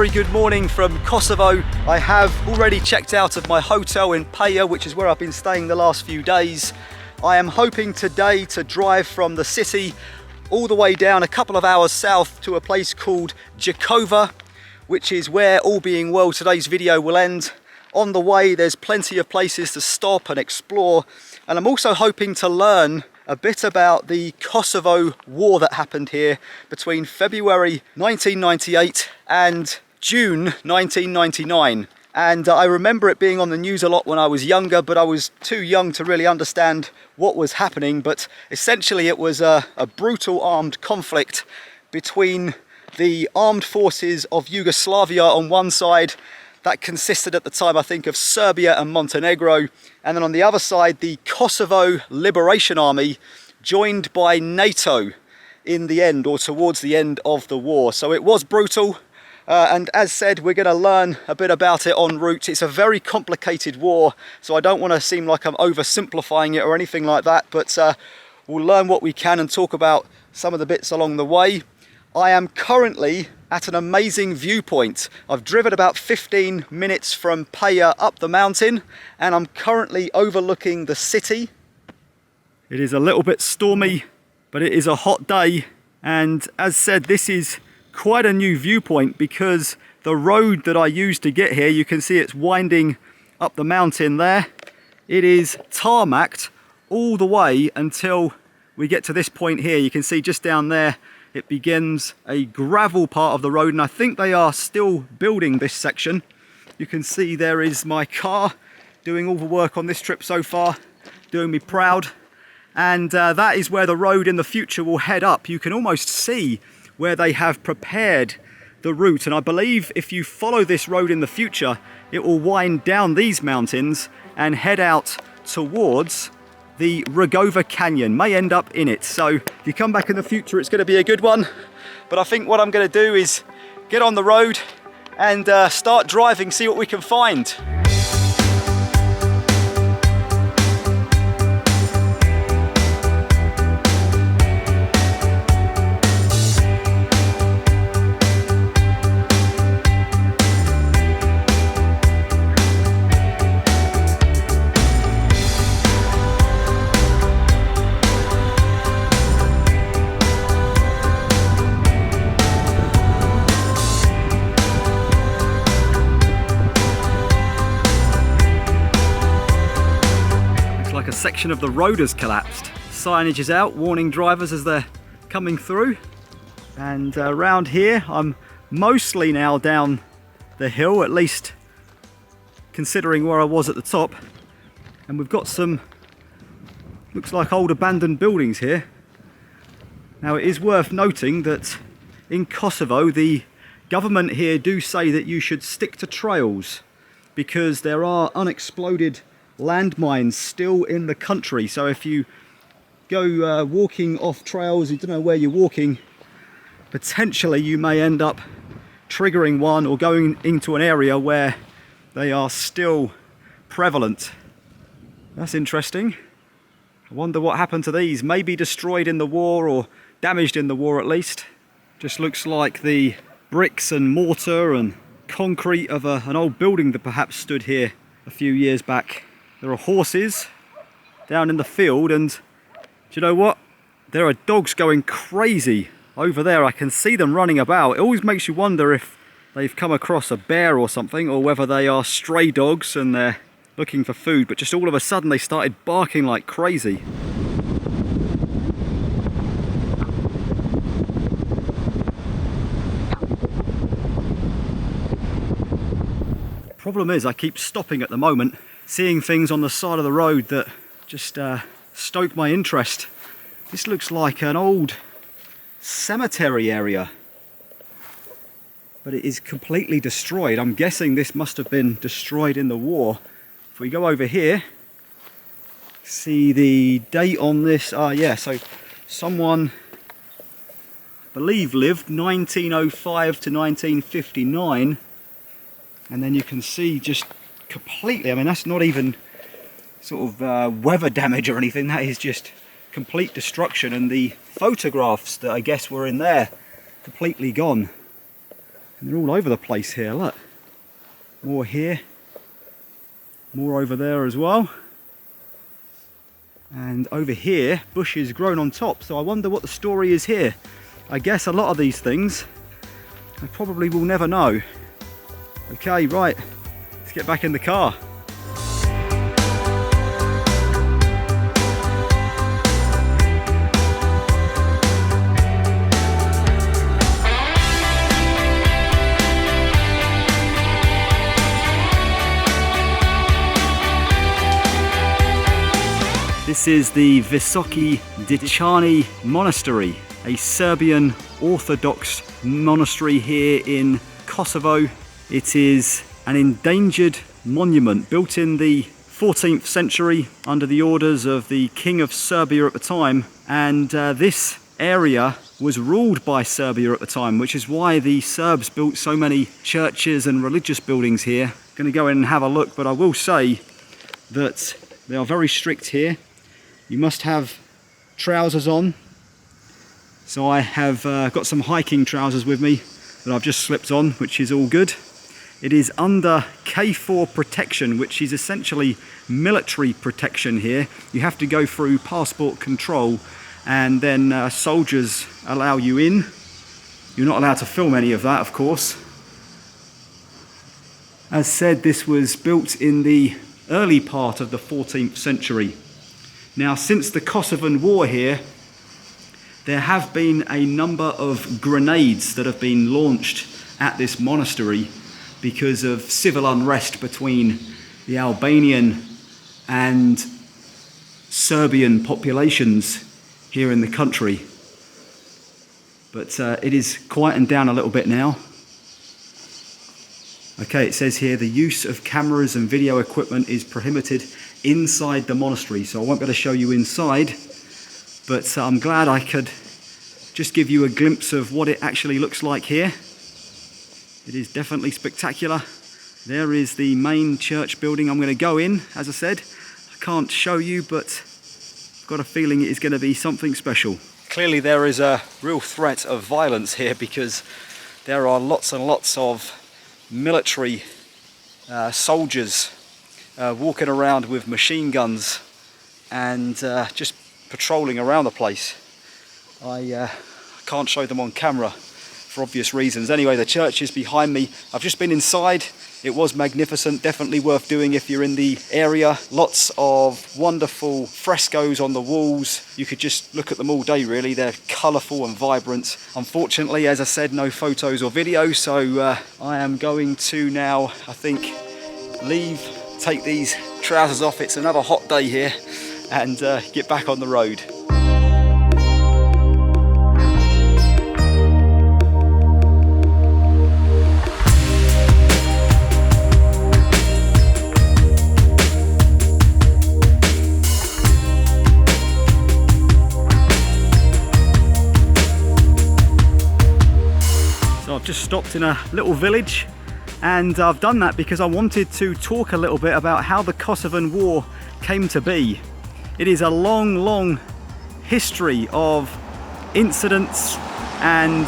very good morning from Kosovo. I have already checked out of my hotel in Peja, which is where I've been staying the last few days. I am hoping today to drive from the city all the way down a couple of hours south to a place called Gjakova, which is where, all being well, today's video will end. On the way, there's plenty of places to stop and explore, and I'm also hoping to learn a bit about the Kosovo war that happened here between February 1998 and June 1999. And I remember it being on the news a lot when I was younger, but I was too young to really understand what was happening. But essentially it was a brutal armed conflict between the armed forces of Yugoslavia on one side, that consisted at the time, I think, of Serbia and Montenegro. And then on the other side, the Kosovo Liberation Army, joined by NATO in the end, or towards the end of the war. So it was brutal. And as said, we're going to learn a bit about it en route. It's a very complicated war, so I don't want to seem like I'm oversimplifying it or anything like that. But we'll learn what we can and talk about some of the bits along the way. I am currently at an amazing viewpoint. I've driven about 15 minutes from Peja up the mountain, and I'm currently overlooking the city. It is a little bit stormy, but it is a hot day. And as said, this is quite a new viewpoint because the road that I used to get here, you can see it's winding up the mountain there. It is tarmacked all the way until we get to this point here. You can see just down there, it begins a gravel part of the road, and I think they are still building this section. You can see there is my car doing all the work on this trip so far, doing me proud. And that is where the road in the future will head up. You can almost see where they have prepared the route, and I believe if you follow this road in the future, it will wind down these mountains and head out towards the Rogova Canyon, may end up in it. So if you come back in the future, it's going to be a good one. But I think what I'm going to do is get on the road and start driving, see what we can find. A section of the road has collapsed. Signage is out warning drivers as they're coming through. And around here I'm mostly now down the hill, at least considering where I was at the top. And we've got some, looks like old abandoned buildings here. Now it is worth noting that in Kosovo the government here do say that you should stick to trails because there are unexploded landmines still in the country. So if you go walking off trails, you don't know where you're walking, potentially you may end up triggering one or going into an area where they are still prevalent. That's interesting. I wonder what happened to these. Maybe destroyed in the war or damaged in the war at least. Just looks like the bricks and mortar and concrete of an old building that perhaps stood here a few years back. There are horses down in the field, and do you know what? There are dogs going crazy over there. I can see them running about. It always makes you wonder if they've come across a bear or something, or whether they are stray dogs and they're looking for food, but just all of a sudden they started barking like crazy. Problem is, I keep stopping at the moment, seeing things on the side of the road that just stoke my interest. This looks like an old cemetery area, but it is completely destroyed. I'm guessing this must have been destroyed in the war. If we go over here, see the date on this. Yeah, so someone, I believe, lived 1905 to 1959, and then you can see just completely, I mean, that's not even sort of weather damage or anything, that is just complete destruction. And the photographs that I guess were in there, completely gone. And they're all over the place here, look. More here, more over there as well. And over here, bushes grown on top. So I wonder what the story is here. I guess a lot of these things, I probably will never know. Okay, right, let's get back in the car. This is the Visoki Decani Monastery, a Serbian Orthodox monastery here in Kosovo. It is an endangered monument built in the 14th century under the orders of the King of Serbia at the time, and this area was ruled by Serbia at the time, which is why the Serbs built so many churches and religious buildings here. I'm going to go in and have a look, but I will say that they are very strict here. You must have trousers on. So I have got some hiking trousers with me that I've just slipped on, which is all good. It is under K4 protection, which is essentially military protection here. You have to go through passport control, and then soldiers allow you in. You're not allowed to film any of that, of course. As said, this was built in the early part of the 14th century. Now, since the Kosovan War here, there have been a number of grenades that have been launched at this monastery because of civil unrest between the Albanian and Serbian populations here in the country. But it is quietened down a little bit now. Okay, it says here the use of cameras and video equipment is prohibited inside the monastery, so I won't be able to show you inside, but I'm glad I could just give you a glimpse of what it actually looks like here. It is definitely spectacular. There is the main church building. I'm going to go in, as I said. I can't show you, but I've got a feeling it is going to be something special. Clearly there is a real threat of violence here because there are lots and lots of military soldiers walking around with machine guns and just patrolling around the place. I can't show them on camera for obvious reasons. Anyway, the church is behind me. I've just been inside. It was magnificent, definitely worth doing if you're in the area. Lots of wonderful frescoes on the walls. You could just look at them all day really. They're colourful and vibrant. Unfortunately, as I said, no photos or video, so I am going to now, I think, leave, take these trousers off. It's another hot day here, and get back on the road. I've just stopped in a little village, and I've done that because I wanted to talk a little bit about how the Kosovan War came to be. It is a long history of incidents and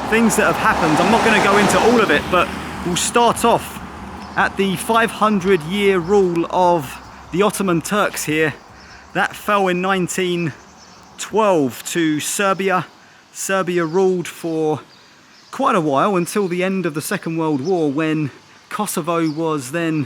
things that have happened. I'm not going to go into all of it, but we'll start off at the 500-year rule of the Ottoman Turks here. That fell in 1912 to Serbia. Serbia ruled for quite a while until the end of the Second World War, when Kosovo was then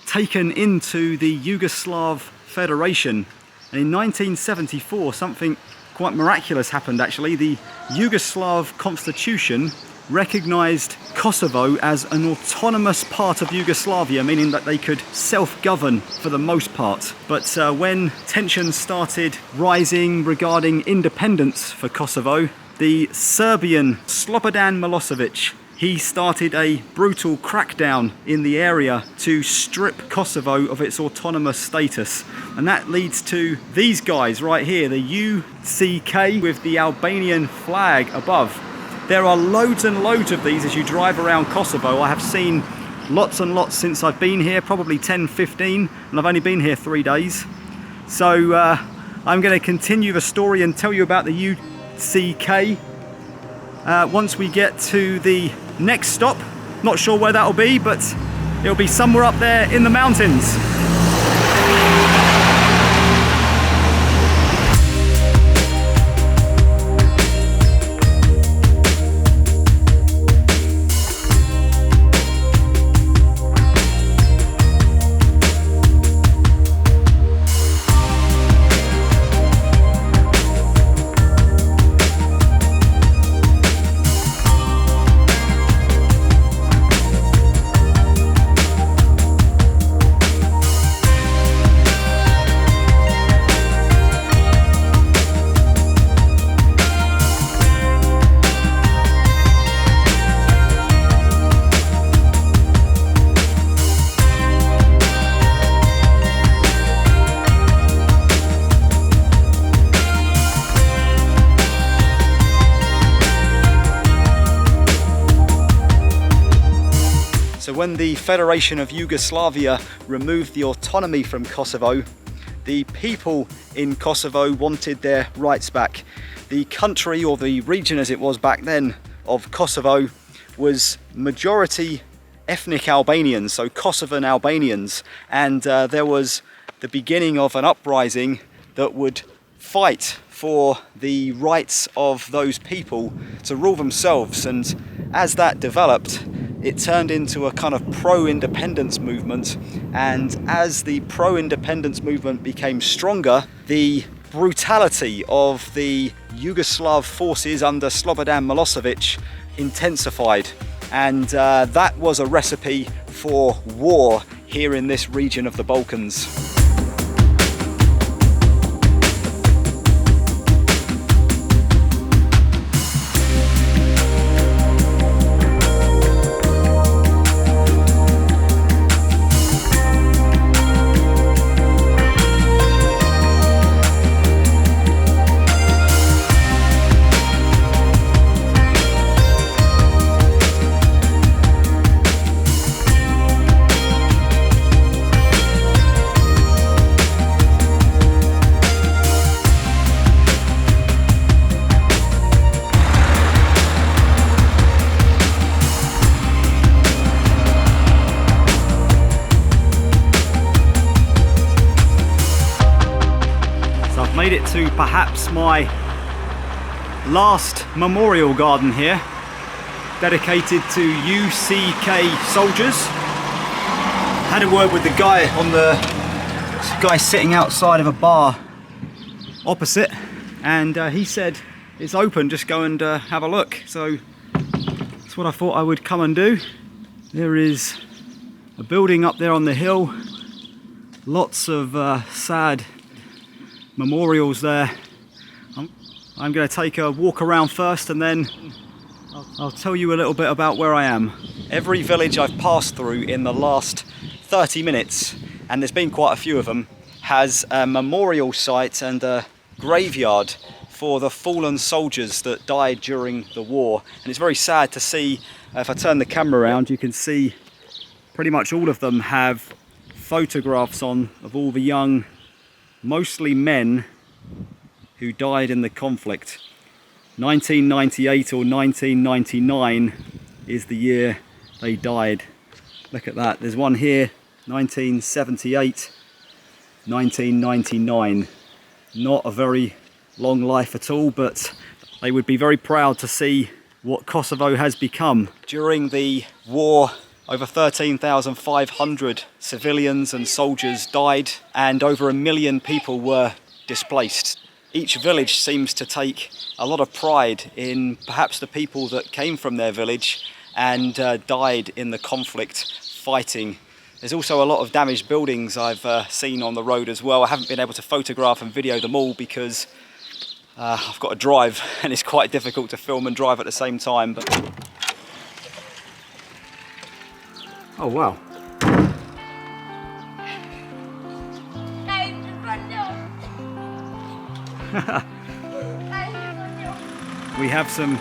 taken into the Yugoslav Federation. And in 1974, something quite miraculous happened actually. The Yugoslav constitution recognized Kosovo as an autonomous part of Yugoslavia, meaning that they could self-govern for the most part. But when tensions started rising regarding independence for Kosovo, the Serbian Slobodan Milosevic, he started a brutal crackdown in the area to strip Kosovo of its autonomous status. And that leads to these guys right here, the UCK with the Albanian flag above. There are loads and loads of these as you drive around Kosovo. I have seen lots and lots since I've been here, probably 10, 15, and I've only been here 3 days. So I'm going to continue the story and tell you about the UCK once we get to the next stop. Not sure where that'll be, but it'll be somewhere up there in the mountains. So when the Federation of Yugoslavia removed the autonomy from Kosovo, the people in Kosovo wanted their rights back. The country, or the region as it was back then, of Kosovo was majority ethnic Albanians, so Kosovan Albanians, and there was the beginning of an uprising that would fight for the rights of those people to rule themselves. And as that developed, it turned into a kind of pro-independence movement, and as the pro-independence movement became stronger, the brutality of the Yugoslav forces under Slobodan Milosevic intensified, and that was a recipe for war here in this region of the Balkans. Made it to perhaps my last memorial garden here, dedicated to UCK soldiers. Had a word with the guy sitting outside of a bar opposite, and he said it's open, just go and have a look. So that's what I thought I would come and do. There is a building up there on the hill, lots of sad memorials there. I'm going to take a walk around first, and then I'll tell you a little bit about where I am. Every village I've passed through in the last 30 minutes, and there's been quite a few of them, has a memorial site and a graveyard for the fallen soldiers that died during the war. And it's very sad to see, if I turn the camera around, you can see pretty much all of them have photographs on of all the young, mostly men, who died in the conflict. 1998 or 1999 is the year they died. Look at that, there's one here, 1978, 1999. Not a very long life at all, but they would be very proud to see what Kosovo has become. During the war, over 13,500 civilians and soldiers died, and over 1 million people were displaced. Each village seems to take a lot of pride in perhaps the people that came from their village and died in the conflict fighting. There's also a lot of damaged buildings I've seen on the road as well. I haven't been able to photograph and video them all because I've got to drive, and it's quite difficult to film and drive at the same time. But oh wow. We have some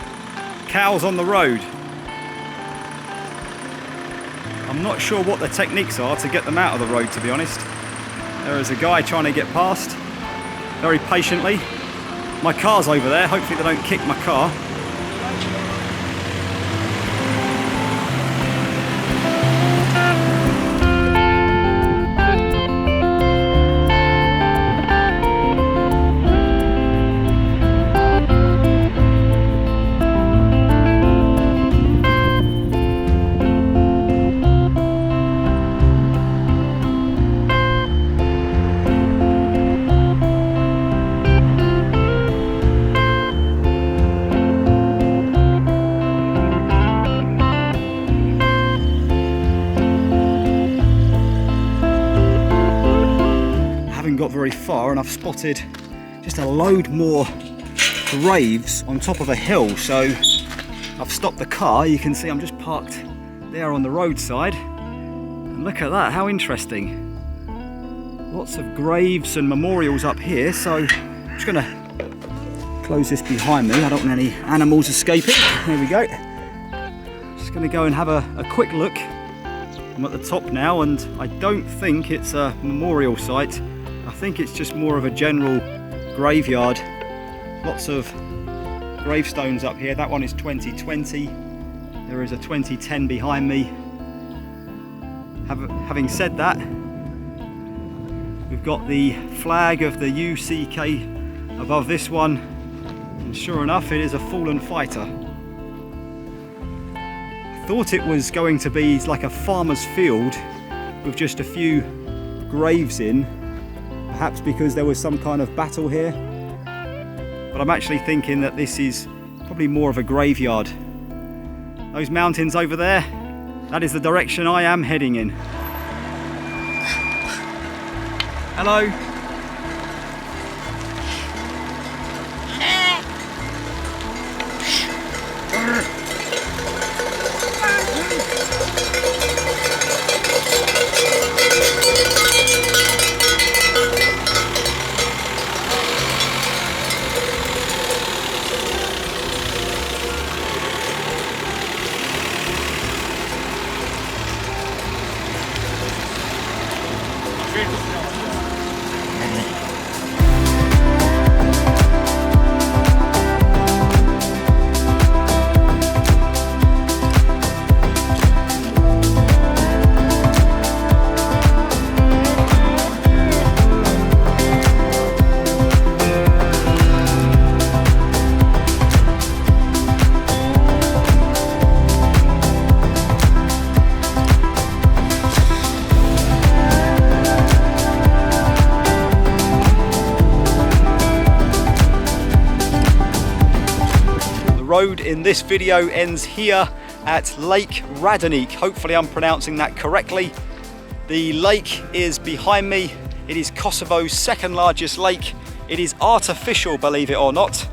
cows on the road. I'm not sure what the techniques are to get them out of the road, to be honest. There is a guy trying to get past, very patiently. My car's over there, hopefully they don't kick my car. far and I've spotted just a load more graves on top of a hill. So I've stopped the car. You can see I'm just parked there on the roadside. And look at that, how interesting. Lots of graves and memorials up here. So I'm just going to close this behind me. I don't want any animals escaping. There we go. Just going to go and have a quick look. I'm at the top now, and I don't think it's a memorial site. I think it's just more of a general graveyard. Lots of gravestones up here. That one is 2020. There is a 2010 behind me. Having said that, we've got the flag of the UCK above this one, and sure enough, it is a fallen fighter. Thought it was going to be like a farmer's field with just a few graves in, perhaps because there was some kind of battle here, but I'm actually thinking that this is probably more of a graveyard. Those mountains over there, that is the direction I am heading in. Hello. Road in this video ends here at Lake Radonjic. Hopefully I'm pronouncing that correctly. The lake is behind me. It is Kosovo's second largest lake. It is artificial, believe it or not.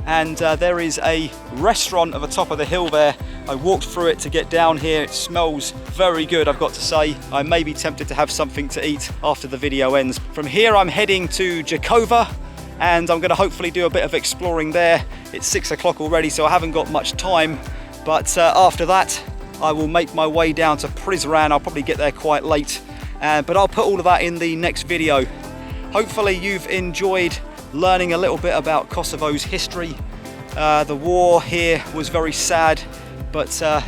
And there is a restaurant at the top of the hill there. I walked through it to get down here. It smells very good, I've got to say. I may be tempted to have something to eat after the video ends. From here I'm heading to Gjakova, and I'm going to hopefully do a bit of exploring there. It's 6 o'clock already, so I haven't got much time, but after that I will make my way down to Prizren. I'll probably get there quite late, but I'll put all of that in the next video. Hopefully you've enjoyed learning a little bit about Kosovo's history. The war here was very sad, but the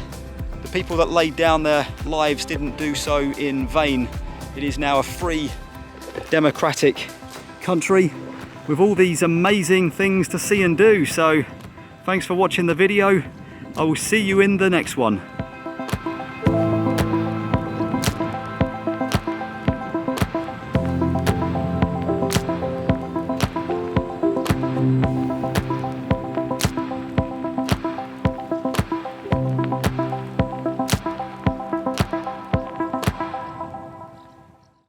people that laid down their lives didn't do so in vain. It is now a free, democratic country with all these amazing things to see and do. So thanks for watching the video. I will see you in the next one.